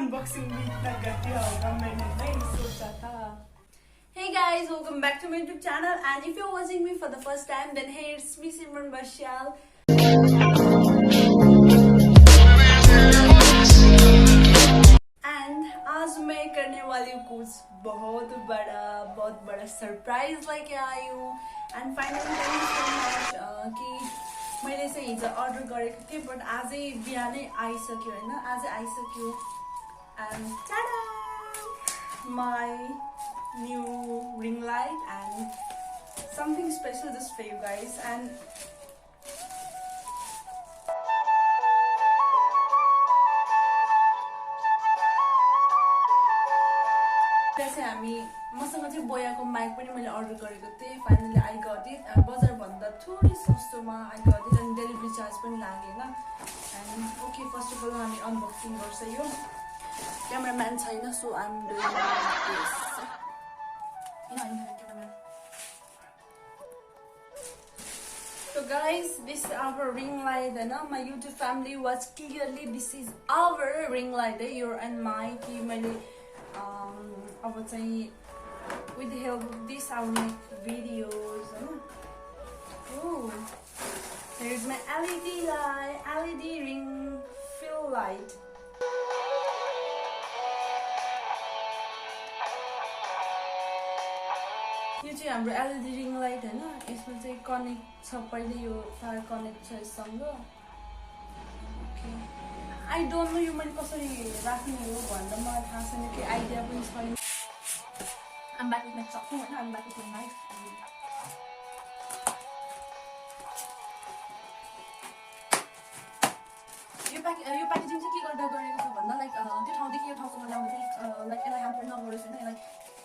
unboxing इतना करती होगा मैंने नहीं सोचा था. Hey guys, welcome back to my YouTube channel, and if you're watching me for the first time, then hey, it's me Simran Bashyal. And आज मैं करने वाली हूँ कुछ बहुत बड़ा सरप्राइज लेके आई हूँ. And finally thank you so much कि मैले चाहिँ हिजो अर्डर गरेको थिएँ, बट आजै बिहानै आइसक्यो हैन, आजै आइसक्यो. And tada, my new ring light and something special just for you guys. And त्यसै हामी मसँग चाहिँ बोयाको माइक पनि मैले अर्डर गरेको थिएँ. Finally I got it. बजार भन्दा थोरै सस्तोमा आई गट इट, अनि डेलिभरी चार्ज पनि लागेन. And okay, first of all हामी अनबक्सिङ गर्छ. यो क्यामेराम्यान छैन, so I am doing this. So guys, this is our ring light, and my YouTube family was clearly this is our ring light, your and my कि मैले अब चाहिँ with the help of this I will make videos. Oh, here's my LED ring fill light. यो चाहिँ हाम्रो LED ring light हैन. यसमा चाहिँ कनेक्ट छ, पहिले यो तार कनेक्ट छ यससँग. ओके, आई डोन्ट नो यो मैले कसरी राख्ने हो भनेर मलाई थाहा छैन, के आइडिया पनि छैन. I'm back with my chopping and I'm back with my knife. यो प्याकेजिङ चाहिँ के गर्दा गरेको छु भन्दा लाइक त्यो ठाउँदेखि यो ठाउँसम्म ल्याउँदाखेरि लाइक यसलाई ह्याम्पर नगरोस् होइन, यसलाई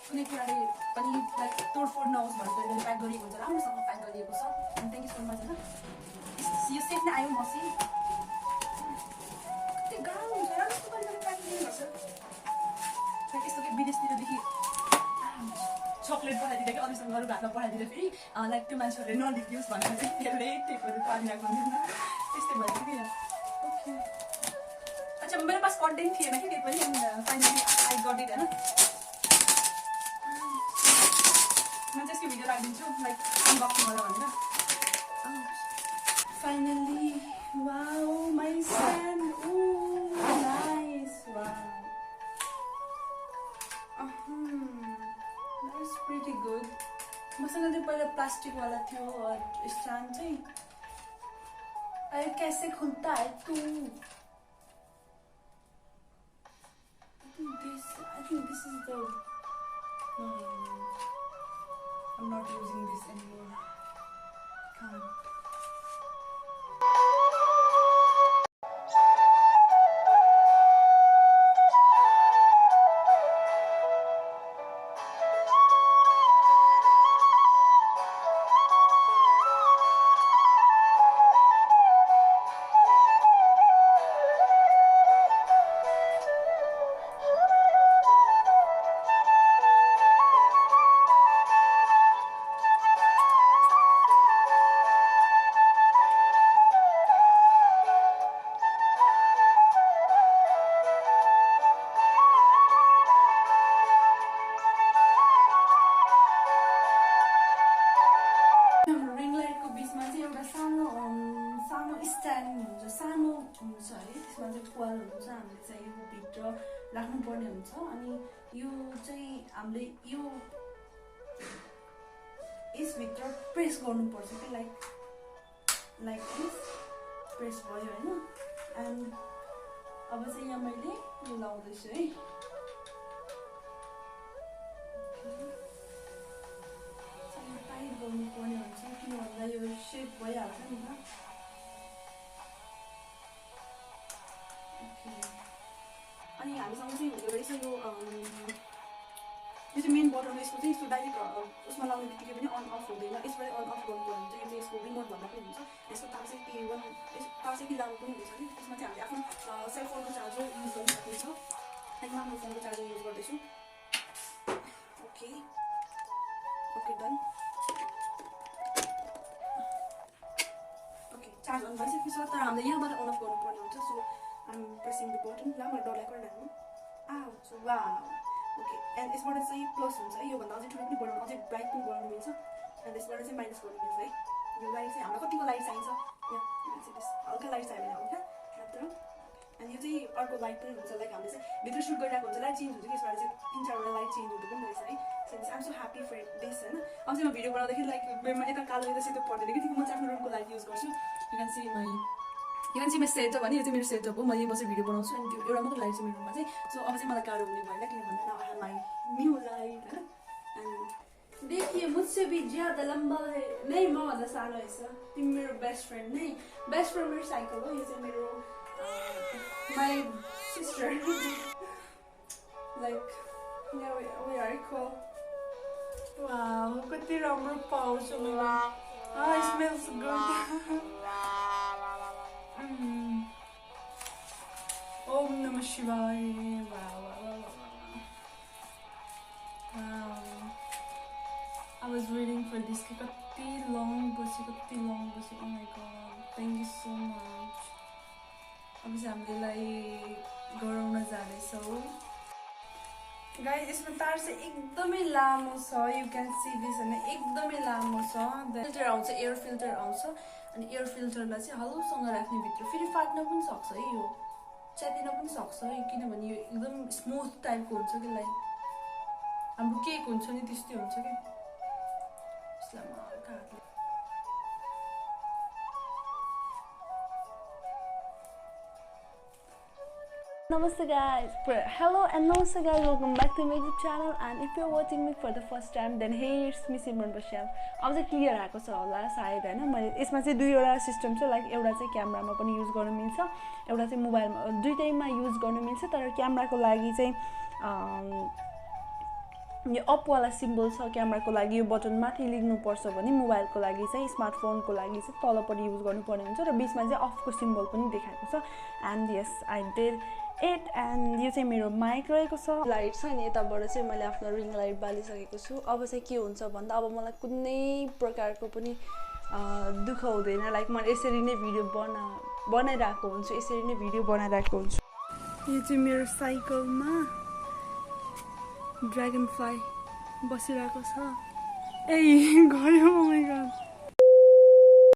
कुनै कुराले पनि लाइक तोडफोड नहोस् भनेर यसले प्याक गरिएको हुन्छ. राम्रोसँग प्याक गरिएको छ. And thank you so much. होइन, यो सेफ नै आयो मसी. कति गाह्रो हुन्छ र यस्तो गरेर प्याकेजिङ गर्छ. यस्तो कि विदेशतिरदेखि चक्लेट पठाइदिँदा कि अरूसँग अरू भातमा पठाइदिँदा फेरि लाइक त्यो मान्छेहरूले नलिदियोस् भनेर चाहिँ त्यसले टेपहरू पारिरहेको हुँदैन. त्यस्तै भयो कि. ओके, अच्छा मेरो पास कन्टेन्ट थिएन कि केही पनि. Finally I got it. होइन, म चाहिँ यसको भिडियो राखिदिन्छु लाइक अनबक्सिङ गरेर भनेर. Finally wow, my son. Oh nice. Wow, that's pretty good. मसँग चाहिँ पहिला प्लास्टिकवाला थियो स्ट्यान्ड चाहिँ. अरे कैसे खुलता है तू? I think this is the I'm not using this anymore. Can't. सानो हुन्छ है, त्यसमा चाहिँ कोइल हुन्छ. हामीले चाहिँ यो भित्र राख्नुपर्ने हुन्छ. अनि यो चाहिँ हामीले यो यसभित्र प्रेस गर्नुपर्छ कि लाइक दिस प्रेस भयो होइन. एन्ड अब चाहिँ यहाँ मैले यो लाउँदैछु है. टाइट गर्नुपर्ने हुन्छ, किन भन्दा यो सेप भइहाल्छ नि त. अनि हामीसँग चाहिँ हुँदो रहेछ यो चाहिँ मेन बटन. यसको चाहिँ यस्तो डाइरेक्ट उसमा लाउने बित्तिकै पनि अन अफ हुँदैन. यसबाट अन अफ गर्नुपर्ने हुन्छ. यो चाहिँ यसको रिमोट भन्दा पनि हुन्छ. यसको तार चाहिँ तार चाहिँ कि लानु पनि हुन्छ कि. त्यसमा चाहिँ हामीले आफ्नो सेलफोनको चार्जर युज गर्न सक्नेछ. लाइक म आफ्नो फोनको चार्जर युज गर्दैछु. Okay okay, done. Okay, charge on भइसकेको छ, तर हामीले यहाँबाट अन अफ गर्नुपर्ने हुन्छ. So I'm pressing the button. Now I'm going to wow okay and यसबाट चाहिँ प्लस हुन्छ है योभन्दा अझै ठुलो पनि बनाउनु अझै ब्राइट पनि बनाउनु मिल्छ एन्ड यसबाट चाहिँ माइनस गर्नु मिल्छ है यो लाइट चाहिँ हामीलाई कतिको लाइट चाहिन्छ हल्का लाइट चाहियो भने हल्का मात्र अनि यो चाहिँ अर्को लाइट पनि हुन्छ लाइक हामीले चाहिँ भित्र सुट गरिरहेको हुन्छ लाइट चेन्ज हुन्छ कि यसबाट चाहिँ 3-4वटा लाइट चेन्ज हुँदो पनि रहेछ है so I'm so happy for this होइन अब चाहिँ म भिडियो बनाउँदाखेरि लाइक मेरोमा यता कालो यता सेतो पर्दैन कि म चाहिँ आफ्नो रुमको लाइट युज गर्छु यु क्यान सी मेरो सेटअप भने यो चाहिँ मेरो सेटअप हो म यही बसेर भिडियो बनाउँछु अनि त्यो एउटा मात्रै लाइट छ मेरो रुममा चाहिँ सो अब चाहिँ मलाई गाह्रो हुने भएन किन भन्दा I have my new light होइन एन्ड देखिए मुझसे भी ज्यादा लंबा है नहीं म भन्दा सानो रहेछ तिमी मेरो बेस्ट फ्रेन्ड नै बेस्ट फ्रेन्ड मेरो साइकल हो यो चाहिँ मेरो my sister like we are equal wow कति राम्रो पाउँछ मेरो it smells good Om Namah Shivaya wow I was waiting for this kati long basi oh my god thank you so much अब चाहिँ हामीले लाई गराउन जाँदैछौँ गाइस यसमा तार चाहिँ एकदमै लामो छ यु क्यान सी दिस हैन एकदमै लामो छ फिल्टर आउँछ एयर फिल्टर आउँछ अनि एयर फिल्टरलाई चाहिँ हल्लोसँग राख्ने भित्र फेरि फाट्न पनि सक्छ है यो च्यातिन पनि सक्छ है किनभने यो एकदम स्मुथ टाइपको हुन्छ कि लाइक हाम्रो केक हुन्छ नि त्यस्तै हुन्छ कि यसलाई हल्का हातले Namaste guys, hello and namaste guys, welcome back to my YouTube channel and if you're watching me for the first time then hey it's me Simran Bashyal. अब चाहिँ क्लियर आएको छ होला सायद हैन मैले यसमा चाहिँ दुईवटा सिस्टम छ लाइक एउटा चाहिँ क्यामेरामा पनि युज गर्न मिल्छ एउटा चाहिँ मोबाइलमा दुईटैमा युज गर्न मिल्छ तर क्यामेराको लागि चाहिँ यो अप वाला सिम्बल छ क्यामेराको लागि यो बटन माथि लेख्नु पर्छ भने मोबाइलको लागि चाहिँ स्मार्टफोनको लागि चाहिँ तलपट्टि युज गर्नुपर्ने हुन्छ र बीचमा चाहिँ अफको सिम्बल पनि देखाएको छ and yes I did it and यो चाहिँ मेरो माइक रहेको छ लाइट छ नि यताबाट चाहिँ मैले आफ्नो रिङ लाइट बालिसकेको छु अब चाहिँ के हुन्छ भन्दा अब मलाई कुनै प्रकारको पनि दुःख हुँदैन लाइक मैले यसरी नै भिडियो बनाइरहेको हुन्छु यसरी नै भिडियो बनाइरहेको हुन्छु यो चाहिँ मेरो साइकलमा ड्रागन फ्लाई बसिरहेको छ ए गयो ओ माय गॉड